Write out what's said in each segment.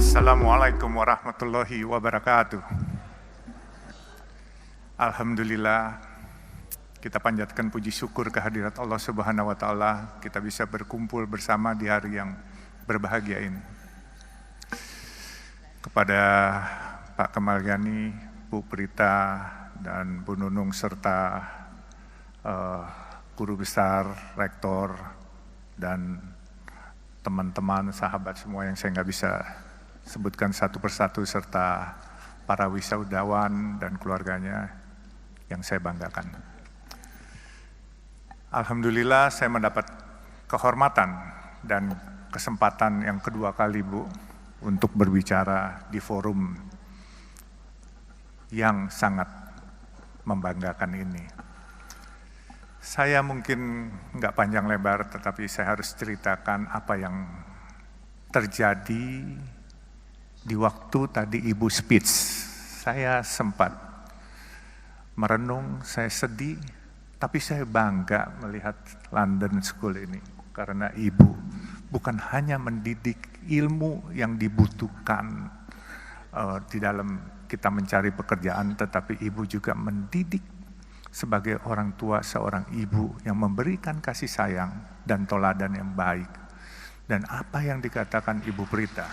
Assalamualaikum warahmatullahi wabarakatuh. Alhamdulillah, kita panjatkan puji syukur kehadirat Allah Subhanahu wa Ta'ala. Kita bisa berkumpul bersama di hari yang berbahagia ini. Kepada Pak Kamalyani, Bu Prita, dan Bu Nunung serta guru besar, rektor, dan teman-teman, sahabat semua yang saya nggak bisa sebutkan satu persatu, serta para wisaudawan dan keluarganya yang saya banggakan. Alhamdulillah saya mendapat kehormatan dan kesempatan yang kedua kali, Bu, untuk berbicara di forum yang sangat membanggakan ini. Saya mungkin nggak panjang lebar, tetapi saya harus ceritakan apa yang terjadi di waktu tadi Ibu speech. Saya sempat merenung, saya sedih, tapi saya bangga melihat London School ini. Karena Ibu bukan hanya mendidik ilmu yang dibutuhkan di dalam kita mencari pekerjaan, tetapi Ibu juga mendidik sebagai orang tua, seorang ibu yang memberikan kasih sayang dan teladan yang baik. Dan apa yang dikatakan Ibu Prita,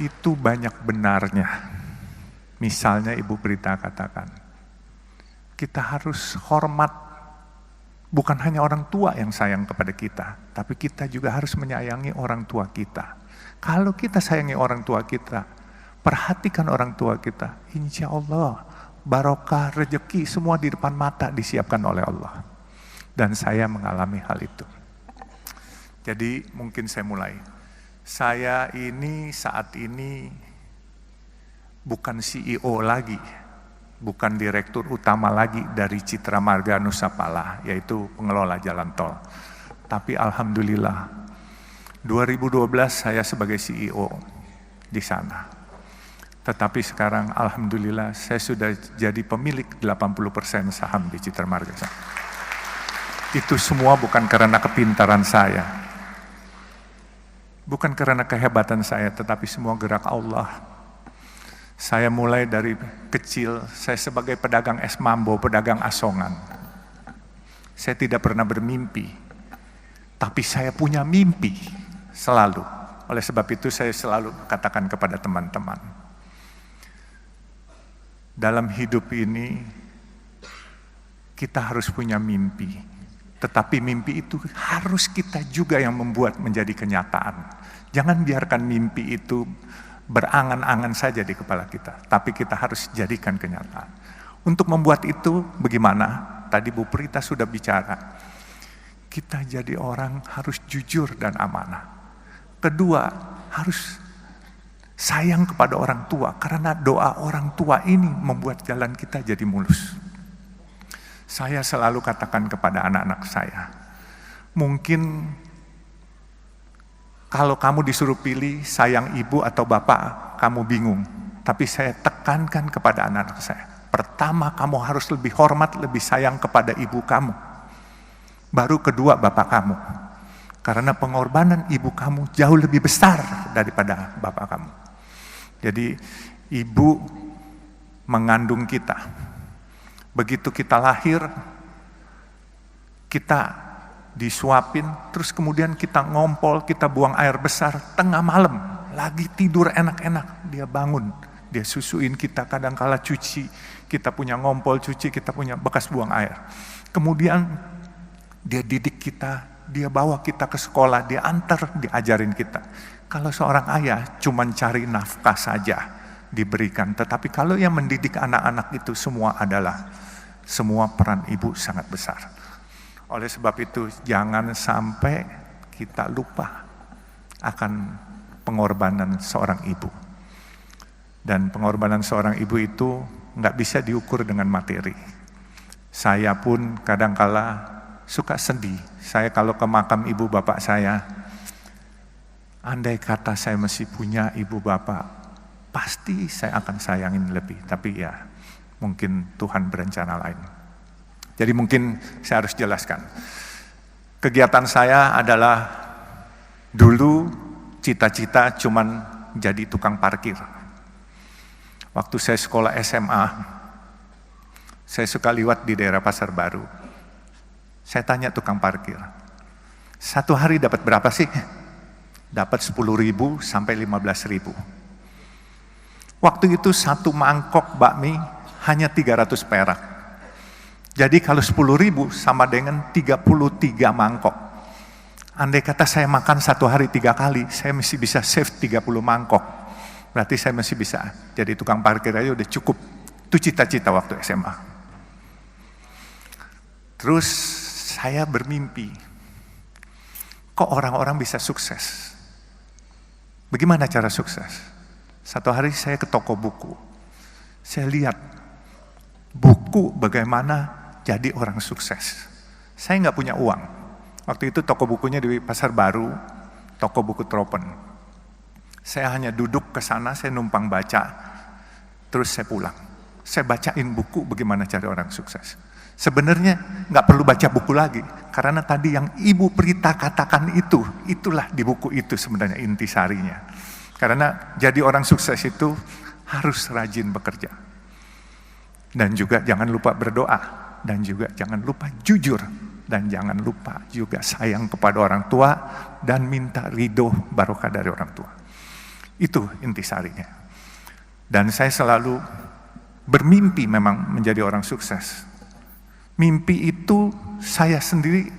itu banyak benarnya. Misalnya Ibu Prita katakan, kita harus hormat, bukan hanya orang tua yang sayang kepada kita, tapi kita juga harus menyayangi orang tua kita. Kalau kita sayangi orang tua kita, perhatikan orang tua kita, insya Allah barokah rezeki semua di depan mata disiapkan oleh Allah. Dan saya mengalami hal itu. Jadi mungkin saya mulai. Saya ini saat ini bukan CEO lagi, bukan direktur utama lagi dari Citra Marga Nusapala, yaitu pengelola jalan tol. Tapi alhamdulillah, 2012 saya sebagai CEO di sana. Tetapi sekarang alhamdulillah saya sudah jadi pemilik 80% saham di Citra Marga. Itu semua bukan karena kepintaran saya, bukan karena kehebatan saya, tetapi semua gerak Allah. Saya mulai dari kecil, saya sebagai pedagang es mambo, pedagang asongan. Saya tidak pernah bermimpi, tapi saya punya mimpi selalu. Oleh sebab itu saya selalu katakan kepada teman-teman, dalam hidup ini kita harus punya mimpi, tetapi mimpi itu harus kita juga yang membuat menjadi kenyataan. Jangan biarkan mimpi itu berangan-angan saja di kepala kita, tapi kita harus jadikan kenyataan. Untuk membuat itu bagaimana? Tadi Bu Prita sudah bicara, kita jadi orang harus jujur dan amanah. Kedua, harus sayang kepada orang tua, karena doa orang tua ini membuat jalan kita jadi mulus. Saya selalu katakan kepada anak-anak saya, mungkin kalau kamu disuruh pilih sayang ibu atau bapak, kamu bingung. Tapi saya tekankan kepada anak-anak saya, pertama kamu harus lebih hormat, lebih sayang kepada ibu kamu. Baru kedua bapak kamu. Karena pengorbanan ibu kamu jauh lebih besar daripada bapak kamu. Jadi ibu mengandung kita. Begitu kita lahir, kita disuapin, terus kemudian kita ngompol, kita buang air besar, tengah malam, lagi tidur enak-enak, dia bangun, dia susuin kita, kadang-kala cuci, kita punya ngompol cuci, kita punya bekas buang air. Kemudian dia didik kita, dia bawa kita ke sekolah, dia antar, diajarin kita. Kalau seorang ayah cuma cari nafkah saja diberikan, tetapi kalau yang mendidik anak-anak itu semua peran ibu sangat besar. Oleh sebab itu jangan sampai kita lupa akan pengorbanan seorang ibu. Dan pengorbanan seorang ibu itu nggak bisa diukur dengan materi. Saya pun kadangkala suka sedih. Saya kalau ke makam ibu bapak saya, andai kata saya masih punya ibu bapak, pasti saya akan sayangin lebih. Tapi ya, mungkin Tuhan berencana lain. Jadi mungkin saya harus jelaskan. Kegiatan saya adalah dulu cita-cita cuman jadi tukang parkir. Waktu saya sekolah SMA, saya suka liwat di daerah Pasar Baru. Saya tanya tukang parkir, satu hari dapat berapa sih? Dapat 10.000 sampai 15.000. Waktu itu satu mangkok bakmi hanya 300 perak. Jadi kalau 10.000 sama dengan 33 mangkok. Andai kata saya makan satu hari 3 kali, saya masih bisa save 30 mangkok. Berarti saya masih bisa jadi tukang parkir aja udah cukup. Itu cita-cita waktu SMA. Terus saya bermimpi, kok orang-orang bisa sukses? Bagaimana cara sukses? Satu hari saya ke toko buku. Saya lihat buku bagaimana jadi orang sukses. Saya nggak punya uang. Waktu itu toko bukunya di Pasar Baru, toko buku Tropen. Saya hanya duduk ke sana, saya numpang baca, terus saya pulang. Saya bacain buku bagaimana cari orang sukses. Sebenarnya nggak perlu baca buku lagi, karena tadi yang Ibu Prita katakan itulah di buku itu sebenarnya intisarinya. Karena jadi orang sukses itu harus rajin bekerja. Dan juga jangan lupa berdoa, dan juga jangan lupa jujur, dan jangan lupa juga sayang kepada orang tua, dan minta ridho barokah dari orang tua. Itu intisarinya. Dan saya selalu bermimpi memang menjadi orang sukses. Mimpi itu saya sendiri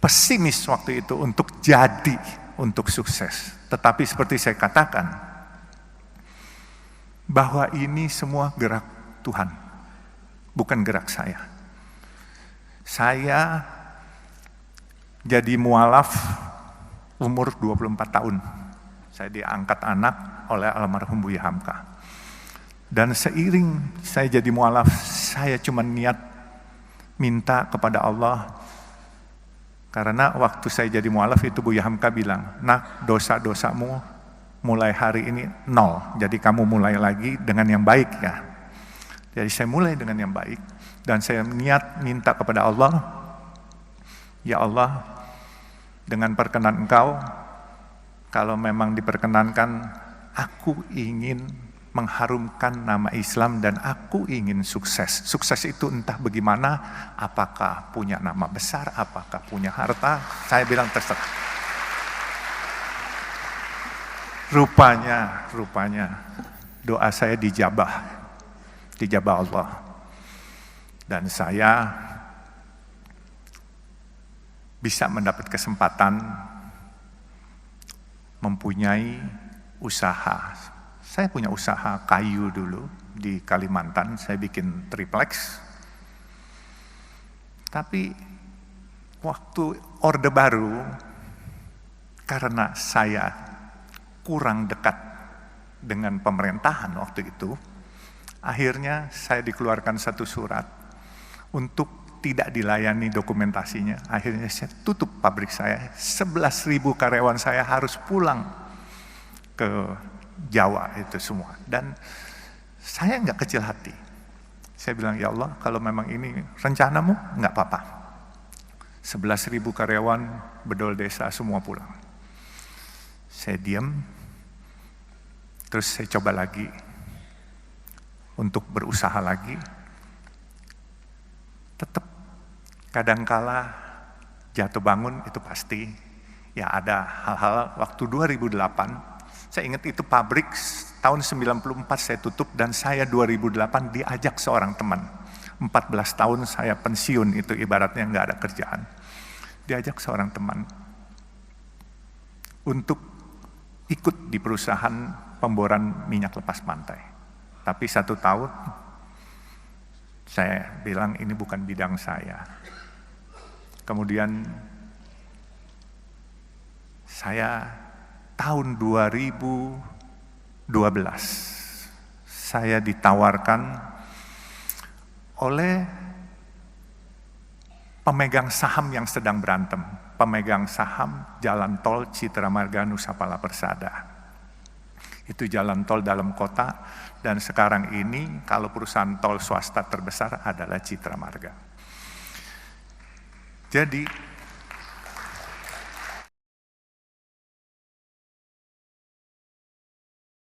pesimis waktu itu untuk sukses. Tetapi seperti saya katakan, bahwa ini semua gerak Tuhan, bukan gerak saya. Saya jadi mualaf umur 24 tahun. Saya diangkat anak oleh almarhum Buya Hamka. Dan seiring saya jadi mualaf, saya cuma niat minta kepada Allah. Karena waktu saya jadi mualaf itu Buya Hamka bilang, nak, dosa-dosamu mulai hari ini 0. Jadi kamu mulai lagi dengan yang baik ya. Jadi saya mulai dengan yang baik. Dan saya niat minta kepada Allah, ya Allah, dengan perkenan Engkau, kalau memang diperkenankan, aku ingin mengharumkan nama Islam dan aku ingin sukses. Sukses itu entah bagaimana, apakah punya nama besar, apakah punya harta, saya bilang terserah. Rupanya doa saya dijabah Allah. Dan saya bisa mendapat kesempatan mempunyai usaha. Saya punya usaha kayu dulu di Kalimantan, saya bikin triplex. Tapi waktu Orde Baru, karena saya kurang dekat dengan pemerintahan waktu itu, akhirnya saya dikeluarkan satu surat untuk tidak dilayani dokumentasinya. Akhirnya saya tutup pabrik saya, 11.000 karyawan saya harus pulang ke Jawa itu semua. Dan saya nggak kecil hati. Saya bilang, ya Allah, kalau memang ini rencanamu, nggak apa-apa. 11.000 karyawan bedol desa semua pulang. Saya diam, terus saya coba lagi untuk berusaha lagi. Tetap kadangkala jatuh bangun itu pasti. Ya ada hal-hal waktu 2008, saya ingat itu pabrik tahun 94 saya tutup dan saya 2008 diajak seorang teman. 14 tahun saya pensiun itu ibaratnya nggak ada kerjaan. Diajak seorang teman untuk ikut di perusahaan pemboran minyak lepas pantai. Tapi 1 tahun saya bilang ini bukan bidang saya. Kemudian saya tahun 2012 saya ditawarkan oleh pemegang saham yang sedang berantem, pemegang saham jalan tol Citra Marga Nusa Pala Persada. Itu jalan tol dalam kota dan sekarang ini kalau perusahaan tol swasta terbesar adalah Citra Marga. Jadi